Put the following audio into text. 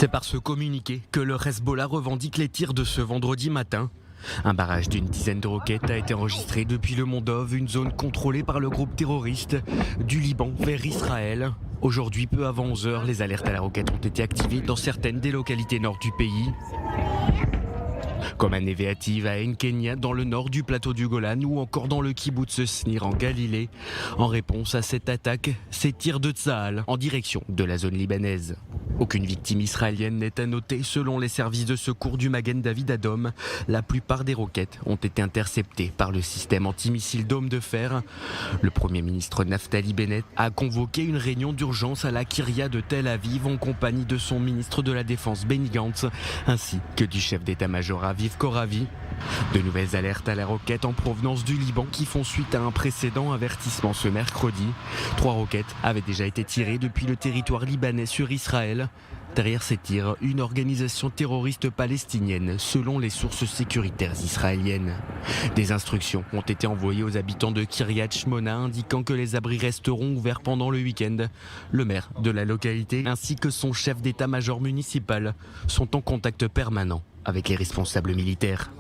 C'est par ce communiqué que le Hezbollah revendique les tirs de ce vendredi matin. Un barrage d'une dizaine de roquettes a été enregistré depuis le mont Dov, une zone contrôlée par le groupe terroriste du Liban vers Israël. Aujourd'hui, peu avant 11h, les alertes à la roquette ont été activées dans certaines des localités nord du pays. Comme à Nevativ, à En Kenya, dans le nord du plateau du Golan, ou encore dans le kibboutz Snir en Galilée. En réponse à cette attaque, ces tirs de Tsahal en direction de la zone libanaise. Aucune victime israélienne n'est à noter selon les services de secours du Magen David Adom. La plupart des roquettes ont été interceptées par le système antimissile Dôme de Fer. Le Premier ministre Naftali Bennett a convoqué une réunion d'urgence à la Kiria de Tel Aviv en compagnie de son ministre de la Défense Benny Gantz ainsi que du chef d'état-major Aviv Koravi. De nouvelles alertes à la roquette en provenance du Liban qui font suite à un précédent avertissement ce mercredi. 3 roquettes avaient déjà été tirées depuis le territoire libanais sur Israël. Derrière ces tirs, une organisation terroriste palestinienne, selon les sources sécuritaires israéliennes. Des instructions ont été envoyées aux habitants de Kiryat Shmona indiquant que les abris resteront ouverts pendant le week-end. Le maire de la localité ainsi que son chef d'état-major municipal sont en contact permanent avec les responsables militaires.